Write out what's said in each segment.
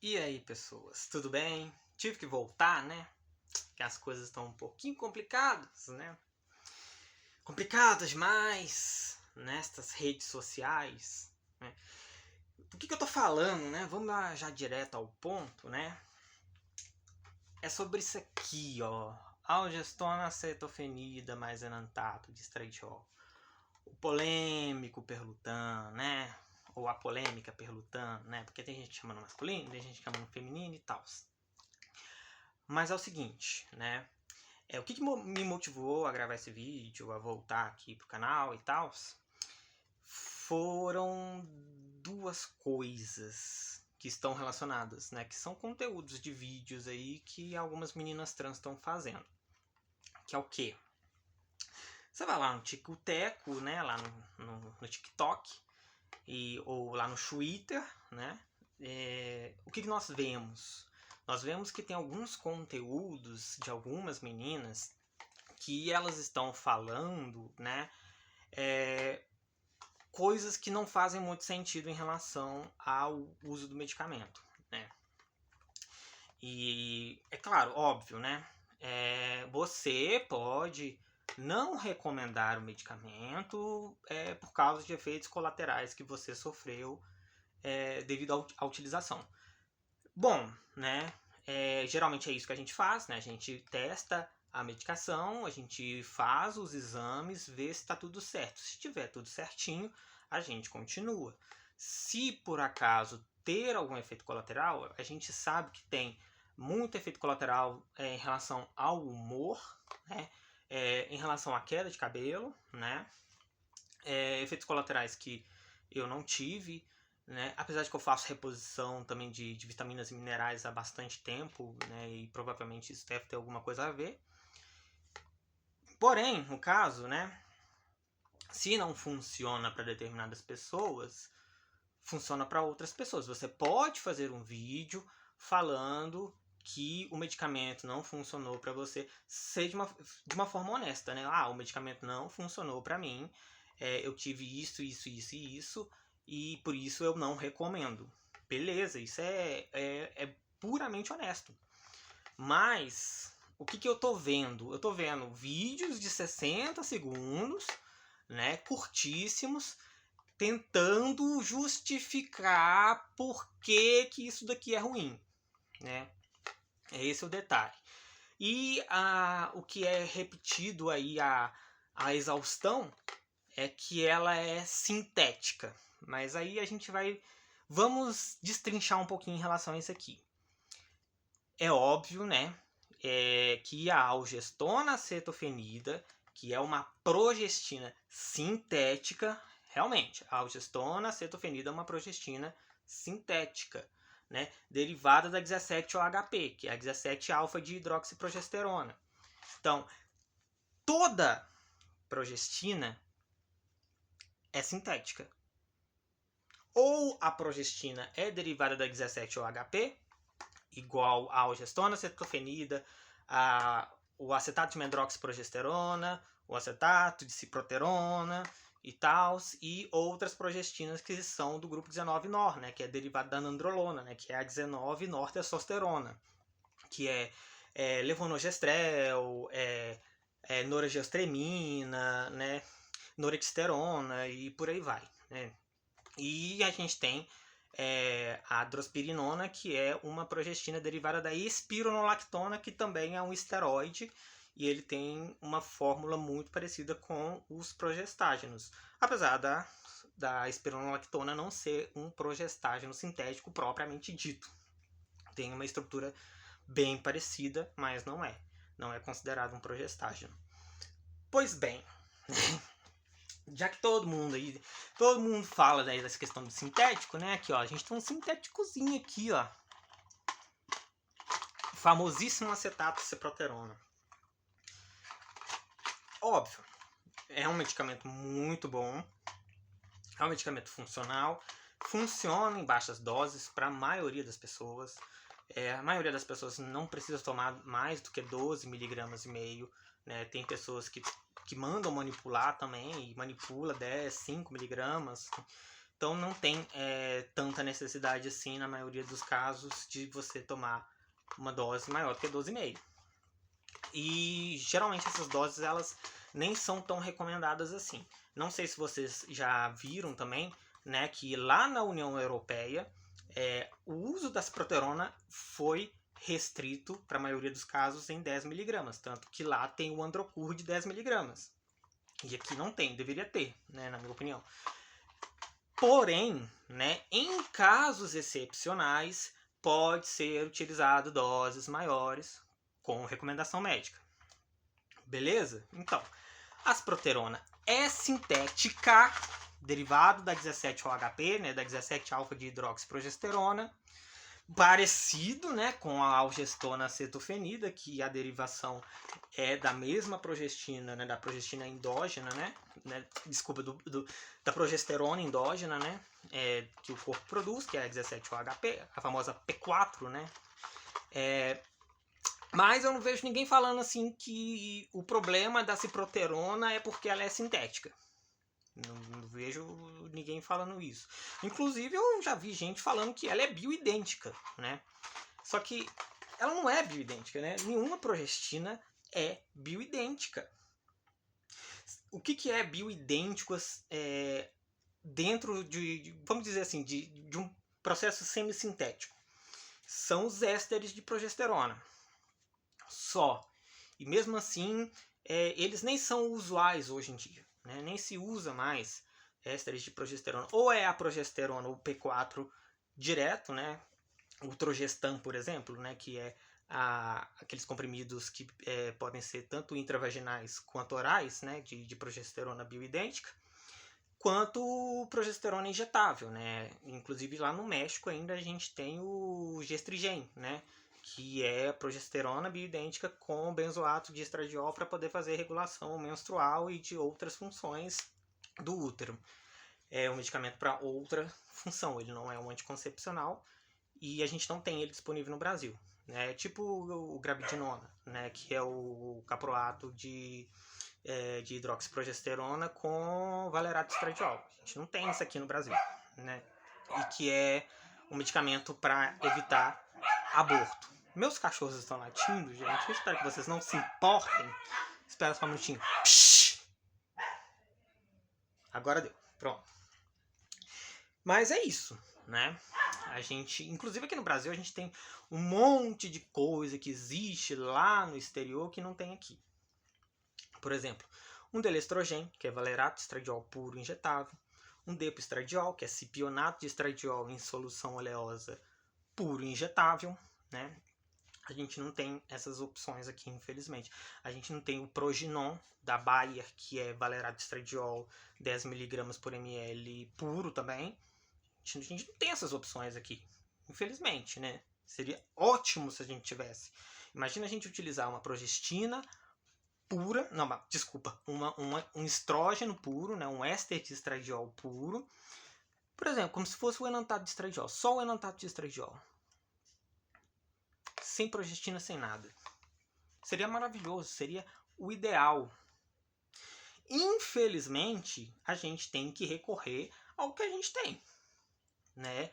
E aí, pessoas, tudo bem? Tive que voltar, né? Que as coisas estão um pouquinho complicadas, né? Complicadas demais nestas redes sociais, né? Do que eu tô falando, né? Vamos lá já direto ao ponto, né? É sobre isso aqui, ó. Algestona acetofenida mais enantato de estradiol. O polêmico perlutan, né? Ou a polêmica perlutan, né? Porque tem gente que chama no masculino, tem gente que chama no feminino e tal. Mas é o seguinte, né? O que me motivou a gravar esse vídeo, a voltar aqui pro canal e tal, foram duas coisas que estão relacionadas, né? Que são conteúdos de vídeos aí que algumas meninas trans estão fazendo. Que é o quê? Você vai lá no Tico-Teco, né? Lá no TikTok, ou lá no Twitter, né? O que nós vemos? Nós vemos que tem alguns conteúdos de algumas meninas que elas estão falando, né, coisas que não fazem muito sentido em relação ao uso do medicamento, né? E é claro, óbvio, né? Você pode não recomendar o medicamento por causa de efeitos colaterais que você sofreu devido à utilização. Bom, né? Geralmente é isso que a gente faz, né? A gente testa a medicação, a gente faz os exames, vê se está tudo certo. Se estiver tudo certinho, a gente continua. Se por acaso ter algum efeito colateral, a gente sabe que tem muito efeito colateral em relação ao humor, né? Em relação à queda de cabelo, né? Efeitos colaterais que eu não tive, né? Apesar de que eu faço reposição também de vitaminas e minerais há bastante tempo, né? E provavelmente isso deve ter alguma coisa a ver. Porém, no caso, né? Se não funciona para determinadas pessoas, funciona para outras pessoas. Você pode fazer um vídeo falando que o medicamento não funcionou para você, seja de uma forma honesta, né? O medicamento não funcionou para mim, eu tive isso, e por isso eu não recomendo. Beleza, isso é puramente honesto. Mas o que eu tô vendo? Eu tô vendo vídeos de 60 segundos, né, curtíssimos, tentando justificar por que isso daqui é ruim, né? Esse é o detalhe. E o que é repetido aí a exaustão é que ela é sintética. Mas aí a gente vamos destrinchar um pouquinho em relação a isso aqui. É óbvio, né, que a algestona acetofenida, que é uma progestina sintética, realmente, a algestona acetofenida é uma progestina sintética, né, derivada da 17-OHP, que é a 17-alfa de hidroxiprogesterona. Então, toda progestina é sintética. Ou a progestina é derivada da 17-OHP, igual a algestona acetofenida, o acetato de medroxiprogesterona, o acetato de ciproterona e tal, e outras progestinas que são do grupo 19-NOR, né, que é derivado da nandrolona, né, que é a 19-nortestosterona, que é levonorgestrel, norageostremina, né, norexterona e por aí vai, né? E a gente tem a drospirinona, que é uma progestina derivada da espironolactona, que também é um esteroide, e ele tem uma fórmula muito parecida com os progestágenos, apesar da espironolactona não ser um progestágeno sintético propriamente dito. Tem uma estrutura bem parecida, mas não é considerado um progestágeno. Pois bem, já que todo mundo fala daí dessa questão do sintético, né? Aqui, ó, a gente tem um sintéticozinho aqui, ó. O famosíssimo acetato de ciproterona. Óbvio, é um medicamento muito bom. É um medicamento funcional. Funciona em baixas doses para a maioria das pessoas. A maioria das pessoas não precisa tomar mais do que 12 miligramas e meio. Né? Tem pessoas que mandam manipular também, e manipula 10, 5 miligramas. Então não tem tanta necessidade assim, na maioria dos casos, de você tomar uma dose maior do que 12,5. E geralmente essas doses elas nem são tão recomendadas assim. Não sei se vocês já viram também, né, que lá na União Europeia o uso da ciproterona foi restrito, para a maioria dos casos, em 10 miligramas. Tanto que lá tem o Androcur de 10 miligramas. E aqui não tem, deveria ter, né, na minha opinião. Porém, né, em casos excepcionais, pode ser utilizado doses maiores com recomendação médica. Beleza? Então, a ciproterona é sintética, derivado da 17-OHP, né, da 17-alfa-de-hidroxiprogesterona, parecido, né, com a algestona acetofenida, que a derivação é da mesma progestina, né, da progestina endógena, né, desculpa, da progesterona endógena, né, que o corpo produz, que é a 17-OHP, a famosa P4, né. Mas eu não vejo ninguém falando assim que o problema da ciproterona é porque ela é sintética. Não vejo ninguém falando isso. Inclusive, eu já vi gente falando que ela é bioidêntica, né? Só que ela não é bioidêntica, né? Nenhuma progestina é bioidêntica. O que é bioidêntico dentro vamos dizer assim, de um processo semissintético? São os ésteres de progesterona. Só. E mesmo assim, eles nem são usuais hoje em dia. Né? Nem se usa mais ésteres de progesterona. Ou é a progesterona, o P4 direto, né? O Trogestan, por exemplo, né? Que é aqueles comprimidos que podem ser tanto intravaginais quanto orais, né? De progesterona bioidêntica, quanto progesterona injetável, né? Inclusive lá no México ainda a gente tem o Gestrigen, né? Que é progesterona bioidêntica com benzoato de estradiol para poder fazer regulação menstrual e de outras funções do útero. É um medicamento para outra função, ele não é um anticoncepcional e a gente não tem ele disponível no Brasil. É tipo o grabidinona, né, que é o caproato de hidroxiprogesterona com valerato de estradiol. A gente não tem isso aqui no Brasil, né? E que é um medicamento para evitar aborto. Meus cachorros estão latindo, gente. Eu espero que vocês não se importem. Espera só um minutinho. Psh! Agora deu. Pronto. Mas é isso, né? A gente, inclusive aqui no Brasil, a gente tem um monte de coisa que existe lá no exterior que não tem aqui. Por exemplo, um delestrogen, que é valerato de estradiol puro injetável. Um depoestradiol, que é cipionato de estradiol em solução oleosa puro injetável, né? A gente não tem essas opções aqui, infelizmente. A gente não tem o Proginon da Bayer, que é valerato de estradiol 10 mg por ml puro também. A gente não tem essas opções aqui, infelizmente, né? Seria ótimo se a gente tivesse. Imagina a gente utilizar uma progestina pura, não, desculpa, um estrógeno puro, né? Um éster de estradiol puro. Por exemplo, como se fosse o enantato de estradiol, só o enantato de estradiol. Sem progestina, sem nada. Seria maravilhoso, seria o ideal. Infelizmente, a gente tem que recorrer ao que a gente tem, né?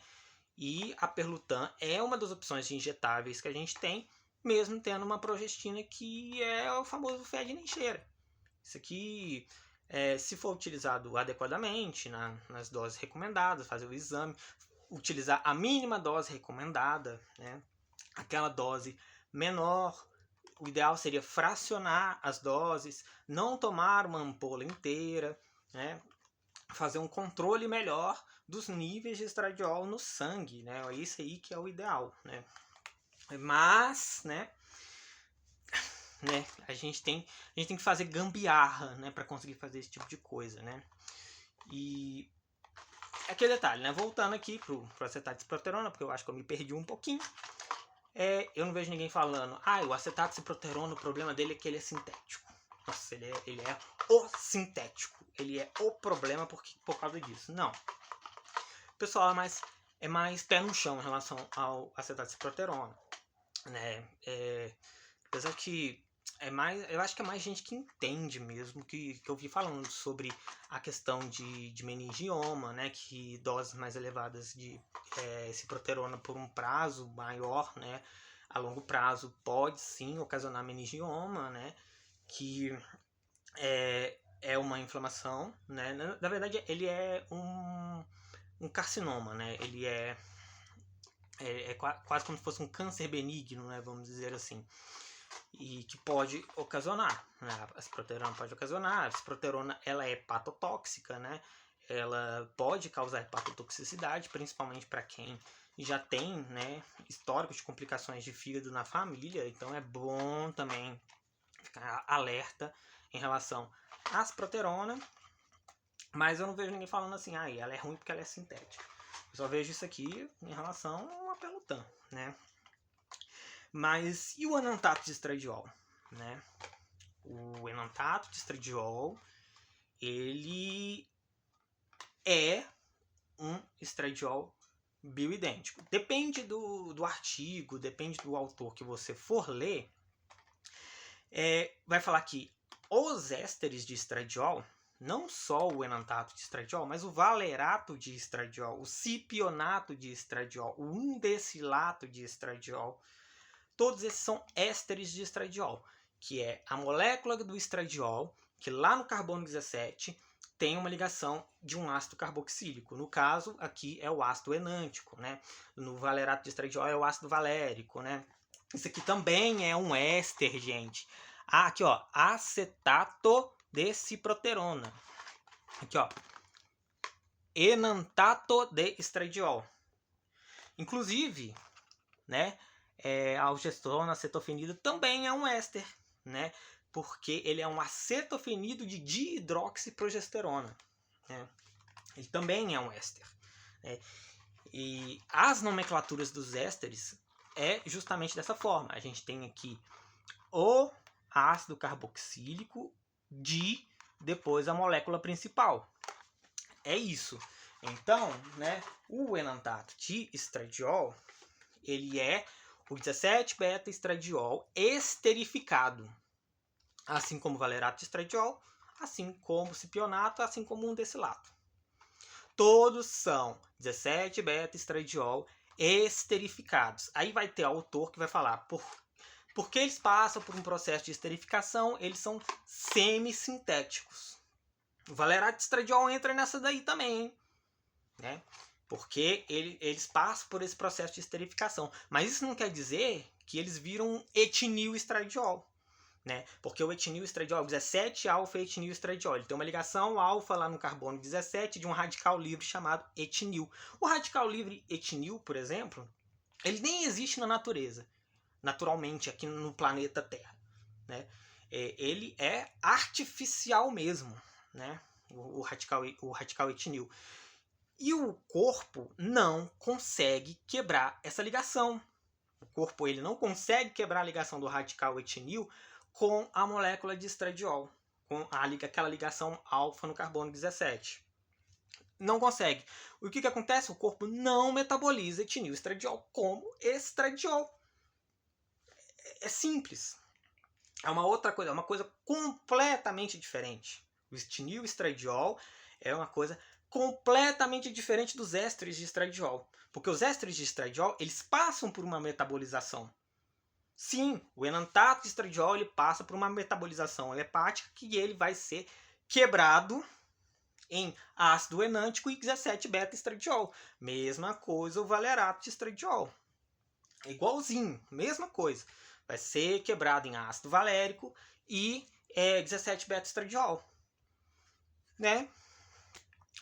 E a Perlutan é uma das opções de injetáveis que a gente tem, mesmo tendo uma progestina que é o famoso fede nem cheira. Isso aqui, se for utilizado adequadamente, nas doses recomendadas, fazer o exame, utilizar a mínima dose recomendada, né? Aquela dose menor, o ideal seria fracionar as doses, não tomar uma ampola inteira, né? Fazer um controle melhor dos níveis de estradiol no sangue, né? É isso aí que é o ideal, né? Mas, né, a gente tem que fazer gambiarra, né, para conseguir fazer esse tipo de coisa, né? E aquele detalhe, né? Voltando aqui pro acetato de ciproterona, porque eu acho que eu me perdi um pouquinho. Eu não vejo ninguém falando, o acetato de ciproterona, o problema dele é que ele é sintético. Nossa, ele é o sintético. Ele é o problema por causa disso. Não. O pessoal é mais pé no chão em relação ao acetato de ciproterona, né? Apesar que eu acho que é mais gente que entende mesmo, que eu vi falando sobre a questão de meningioma, né, que doses mais elevadas de ciproterona por um prazo maior, né, a longo prazo pode sim ocasionar meningioma, né, que é uma inflamação, né, na verdade ele é um carcinoma, né, ele é quase como se fosse um câncer benigno, né, vamos dizer assim. E que pode ocasionar, né? A ciproterona pode ocasionar. A ciproterona ela é hepatotóxica, né? Ela pode causar hepatotoxicidade, principalmente para quem já tem, né, histórico de complicações de fígado na família. Então é bom também ficar alerta em relação à ciproterona. Mas eu não vejo ninguém falando assim, ela é ruim porque ela é sintética. Eu só vejo isso aqui em relação ao pelotan, né? Mas e o enantato de estradiol, né? O enantato de estradiol, ele é um estradiol bioidêntico. Depende do artigo, depende do autor que você for ler, vai falar que os ésteres de estradiol, não só o enantato de estradiol, mas o valerato de estradiol, o cipionato de estradiol, o undecilato de estradiol, todos esses são ésteres de estradiol, que é a molécula do estradiol, que lá no carbono 17 tem uma ligação de um ácido carboxílico. No caso, aqui é o ácido enântico, né? No valerato de estradiol é o ácido valérico, né? Isso aqui também é um éster, gente. Aqui, ó, acetato de ciproterona. Aqui, ó, enantato de estradiol. Inclusive, né, a algestrona acetofenida também é um éster, né? Porque ele é um acetofenido de dihidroxiprogesterona, né? Ele também é um éster, né? E as nomenclaturas dos ésteres é justamente dessa forma. A gente tem aqui o ácido carboxílico depois a molécula principal. É isso. Então, né, o enantato de estradiol, ele é o 17-beta-estradiol esterificado, assim como o valerato de estradiol, assim como o cipionato, assim como o undecilato. Todos são 17-beta-estradiol esterificados. Aí vai ter autor que vai falar porque eles passam por um processo de esterificação, eles são semissintéticos. O valerato de estradiol entra nessa daí também, hein? Né? Porque eles passam por esse processo de esterificação. Mas isso não quer dizer que eles viram etinil-estradiol. Né? Porque o etinil-estradiol, 17-alfa-etinil-estradiol, ele tem uma ligação alfa lá no carbono 17 de um radical livre chamado etinil. O radical livre etinil, por exemplo, ele nem existe na natureza, naturalmente, aqui no planeta Terra. Né? Ele é artificial mesmo, né? o radical etinil. E o corpo não consegue quebrar essa ligação. O corpo ele não consegue quebrar a ligação do radical etinil com a molécula de estradiol, com aquela ligação alfa no carbono 17. Não consegue. O que acontece? O corpo não metaboliza etinil estradiol como estradiol. É simples. É uma outra coisa, é uma coisa completamente diferente. O etinil estradiol é uma coisa completamente diferente dos ésteres de estradiol. Porque os ésteres de estradiol, eles passam por uma metabolização. Sim, o enantato de estradiol ele passa por uma metabolização hepática que ele vai ser quebrado em ácido enântico e 17-beta-estradiol. Mesma coisa o valerato de estradiol. É igualzinho, mesma coisa. Vai ser quebrado em ácido valérico e 17-beta-estradiol. Né?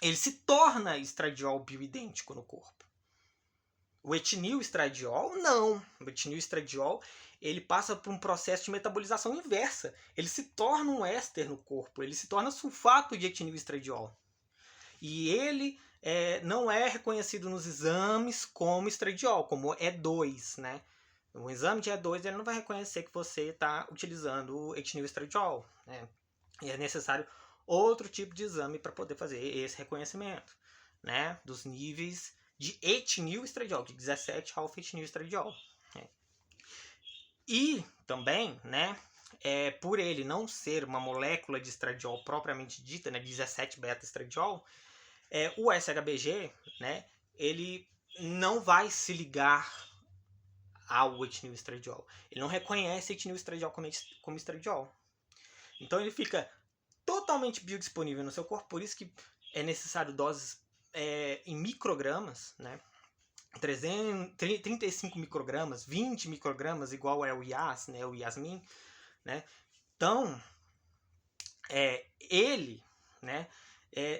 Ele se torna estradiol bioidêntico no corpo. O etinil-estradiol, não. O etinil-estradiol, ele passa por um processo de metabolização inversa. Ele se torna um éster no corpo. Ele se torna sulfato de etinil-estradiol. E ele não é reconhecido nos exames como estradiol, como E2, né? O exame de E2 ele não vai reconhecer que você está utilizando o etinil-estradiol, né? E é necessário outro tipo de exame para poder fazer esse reconhecimento, né? Dos níveis de etinil-estradiol, de 17-alfa-etinil-estradiol. Né? E também, né? por ele não ser uma molécula de estradiol propriamente dita, né, 17-beta-estradiol, o SHBG, né, ele não vai se ligar ao etinil-estradiol. Ele não reconhece etinil-estradiol como estradiol. Então ele fica totalmente biodisponível no seu corpo, por isso que é necessário doses em microgramas, né? 35 microgramas, 20 microgramas, igual é o IAS, né? O Yasmin, né? Então, ele, né,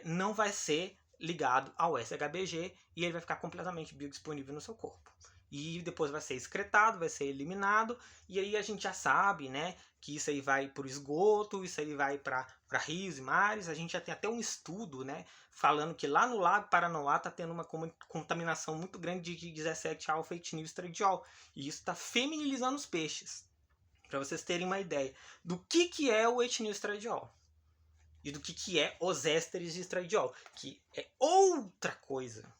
não vai ser ligado ao SHBG e ele vai ficar completamente biodisponível no seu corpo. E depois vai ser excretado, vai ser eliminado, e aí a gente já sabe, né, que isso aí vai para o esgoto, isso aí vai para rios e mares. A gente já tem até um estudo, né, falando que lá no Lago Paranoá está tendo uma contaminação muito grande de 17-alfa-etinil-estradiol, e isso está feminilizando os peixes. Para vocês terem uma ideia do que é o etinil-estradiol e do que é os ésteres de estradiol, que é outra coisa,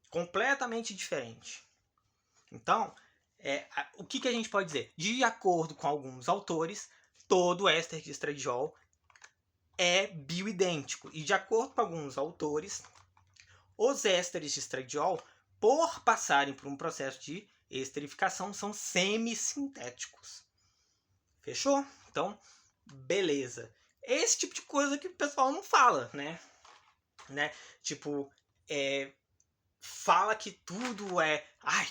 completamente diferente. Então, o que a gente pode dizer? De acordo com alguns autores, todo éster de estradiol é bioidêntico. E de acordo com alguns autores, os ésteres de estradiol, por passarem por um processo de esterificação, são semissintéticos. Fechou? Então, beleza. Esse tipo de coisa que o pessoal não fala, né? Tipo, fala que tudo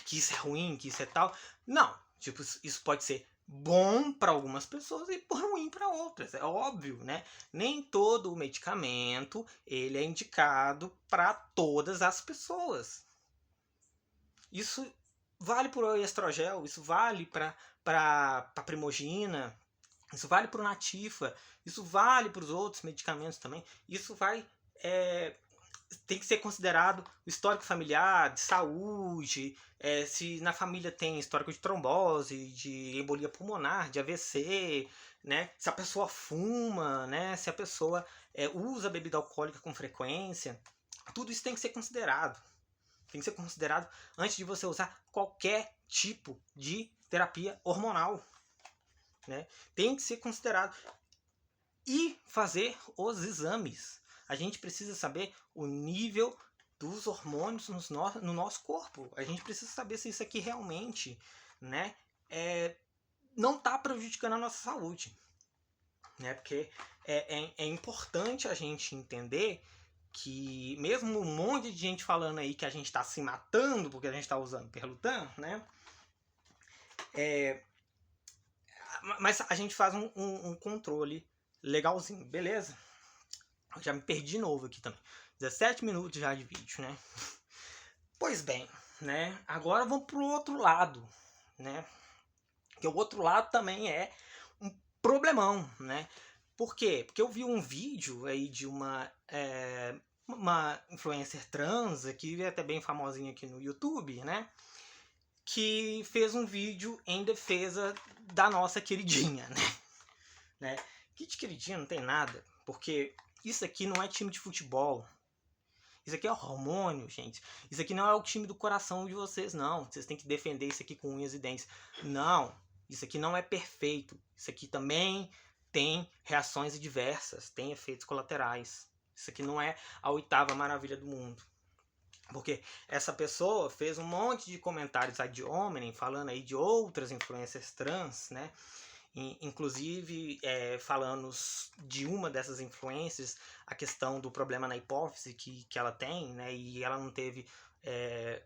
que isso é ruim, que isso é tal. Não, tipo, isso pode ser bom para algumas pessoas e ruim para outras, é óbvio, né? Nem todo medicamento ele é indicado para todas as pessoas. Isso vale para o estrogel, isso vale para primogina, isso vale para o Natifa, isso vale para os outros medicamentos também. Isso vai tem que ser considerado o histórico familiar, de saúde, se na família tem histórico de trombose, de embolia pulmonar, de AVC, né? Se a pessoa fuma, né? Se a pessoa usa bebida alcoólica com frequência. Tudo isso tem que ser considerado. Tem que ser considerado antes de você usar qualquer tipo de terapia hormonal, né? Tem que ser considerado. E fazer os exames. A gente precisa saber o nível dos hormônios no nosso corpo. A gente precisa saber se isso aqui realmente, né, não está prejudicando a nossa saúde. Né? Porque é importante a gente entender que mesmo um monte de gente falando aí que a gente está se matando porque a gente está usando Perlutan, né? Mas a gente faz um controle legalzinho, beleza? Eu já me perdi de novo aqui também. 17 minutos já de vídeo, né? Pois bem, né? Agora vamos pro outro lado, né? Porque o outro lado também é um problemão, né? Por quê? Porque eu vi um vídeo aí de uma influencer trans, que é até bem famosinha aqui no YouTube, né? Que fez um vídeo em defesa da nossa queridinha, né? Que de queridinha não tem nada, porque isso aqui não é time de futebol. Isso aqui é hormônio, gente. Isso aqui não é o time do coração de vocês, não. Vocês têm que defender isso aqui com unhas e dentes. Não. Isso aqui não é perfeito. Isso aqui também tem reações adversas, tem efeitos colaterais. Isso aqui não é a 8ª maravilha do mundo. Porque essa pessoa fez um monte de comentários ad hominem, falando aí de outras influências trans, né? Inclusive falando de uma dessas influências, a questão do problema na hipófise que ela tem, né? E ela não teve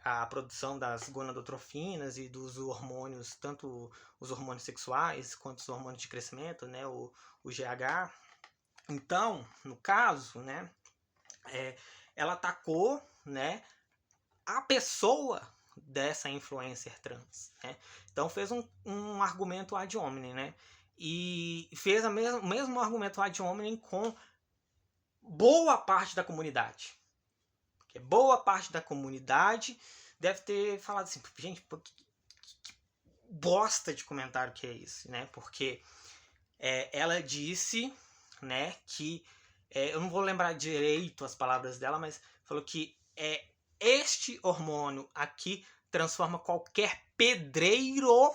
a produção das gonadotrofinas e dos hormônios, tanto os hormônios sexuais quanto os hormônios de crescimento, né? O GH. Então, no caso, né? Ela atacou, né, a pessoa dessa influencer trans, né? Então fez um argumento ad hominem, né? E fez o mesmo argumento ad hominem com boa parte da comunidade. Porque boa parte da comunidade deve ter falado assim, gente, que bosta de comentário que é esse, né? Porque ela disse, né, que eu não vou lembrar direito as palavras dela, mas falou que este hormônio aqui transforma qualquer pedreiro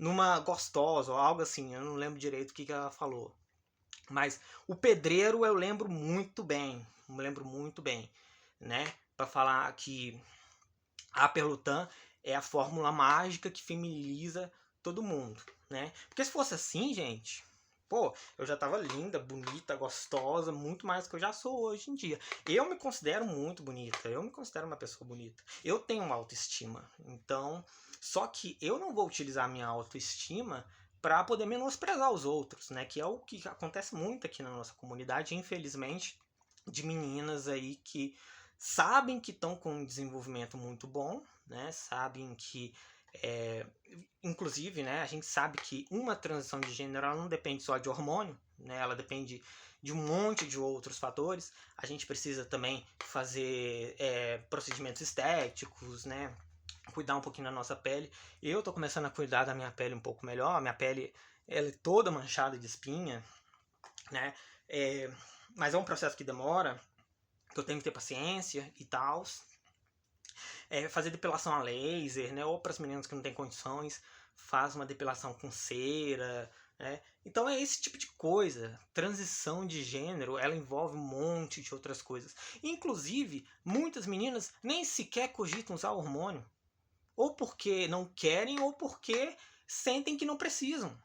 numa gostosa ou algo assim, eu não lembro direito o que ela falou. Mas o pedreiro eu lembro muito bem, né? Para falar que a Perlutan é a fórmula mágica que feminiliza todo mundo, né? Porque se fosse assim, gente, pô, eu já tava linda, bonita, gostosa, muito mais do que eu já sou hoje em dia. Eu me considero muito bonita, eu me considero uma pessoa bonita. Eu tenho uma autoestima, então, só que eu não vou utilizar a minha autoestima para poder menosprezar os outros, né? Que é o que acontece muito aqui na nossa comunidade, infelizmente, de meninas aí que sabem que estão com um desenvolvimento muito bom, né? Sabem que, inclusive, né? A gente sabe que uma transição de gênero ela não depende só de hormônio, né? Ela depende de um monte de outros fatores. A gente precisa também fazer procedimentos estéticos, né? Cuidar um pouquinho da nossa pele. Eu tô começando a cuidar da minha pele um pouco melhor. A minha pele ela é toda manchada de espinha, né? Mas é um processo que demora, que eu tenho que ter paciência e tal. Fazer depilação a laser, né? Ou para as meninas que não têm condições, faz uma depilação com cera, né? Então é esse tipo de coisa. Transição de gênero, ela envolve um monte de outras coisas. Inclusive, muitas meninas nem sequer cogitam usar hormônio. Ou porque não querem, ou porque sentem que não precisam.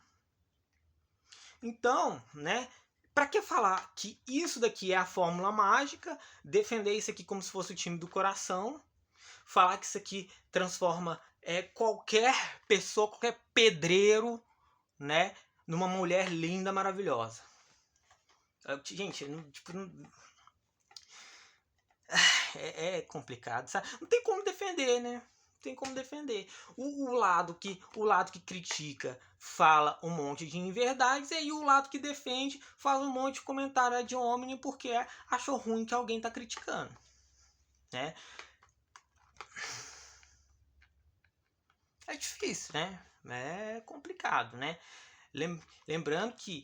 Então, né? Para que falar que isso daqui é a fórmula mágica, defender isso aqui como se fosse o time do coração, falar que isso aqui transforma qualquer pessoa, qualquer pedreiro, né, numa mulher linda, maravilhosa. Gente, é complicado, sabe? Não tem como defender, né? Não tem como defender. O lado que critica fala um monte de inverdades, e aí o lado que defende faz um monte de comentário de homem porque achou ruim que alguém tá criticando, né? É difícil, né? É complicado, né? Lembrando que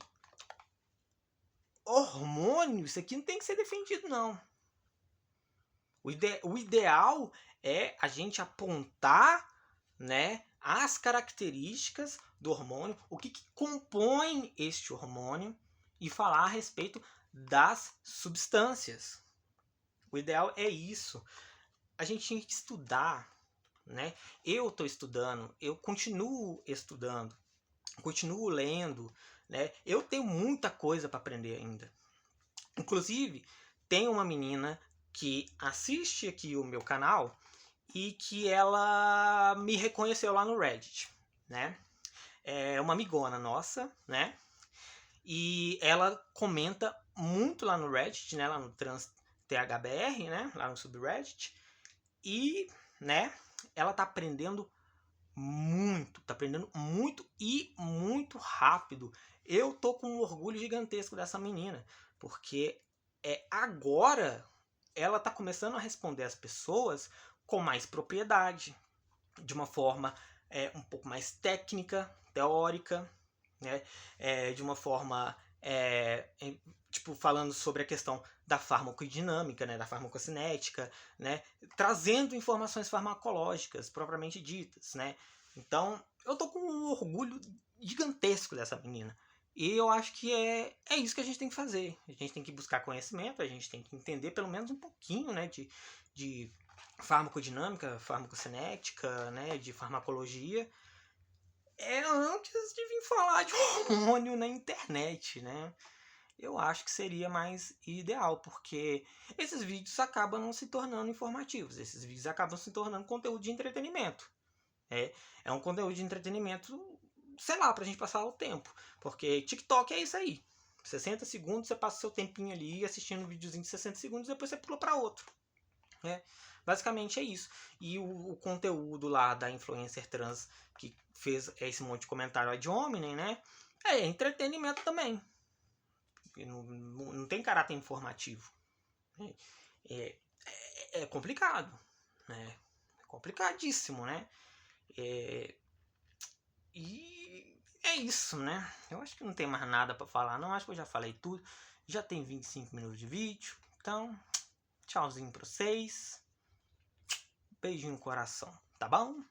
hormônio, isso aqui não tem que ser defendido, não. O ideal é a gente apontar, né, as características do hormônio, o que compõe este hormônio e falar a respeito das substâncias. O ideal é isso. A gente tinha que estudar, né? Eu estou estudando, eu continuo estudando, continuo lendo, né? Eu tenho muita coisa para aprender ainda. Inclusive, tem uma menina que assiste aqui o meu canal e que ela me reconheceu lá no Reddit, né? É uma amigona nossa, né? E ela comenta muito lá no Reddit, né? Lá no THBR, né? Lá no subreddit. E, né? Ela tá aprendendo muito e muito rápido. Eu tô com um orgulho gigantesco dessa menina, porque agora ela tá começando a responder as pessoas com mais propriedade, de uma forma um pouco mais técnica, teórica, né? De uma forma tipo falando sobre a questão da farmacodinâmica, né, da farmacocinética, né, trazendo informações farmacológicas propriamente ditas, né. Então, eu tô com um orgulho gigantesco dessa menina. E eu acho que é isso que a gente tem que fazer. A gente tem que buscar conhecimento, a gente tem que entender pelo menos um pouquinho, né, de farmacodinâmica, farmacocinética, né, de farmacologia, antes de vir falar de hormônio na internet, né? Eu acho que seria mais ideal, porque esses vídeos acabam não se tornando informativos, esses vídeos acabam se tornando conteúdo de entretenimento. É um conteúdo de entretenimento, sei lá, pra gente passar o tempo, porque TikTok é isso aí. 60 segundos, você passa seu tempinho ali assistindo um videozinho de 60 segundos, depois você pula para outro. Basicamente é isso. E o conteúdo lá da influencer trans que fez esse monte de comentário de homem, né? É entretenimento também. Não tem caráter informativo. É complicado. Né? É complicadíssimo, né? E é isso, né? Eu acho que não tem mais nada para falar, não. Acho que eu já falei tudo. Já tem 25 minutos de vídeo. Então, tchauzinho pra vocês. Beijinho no coração, tá bom?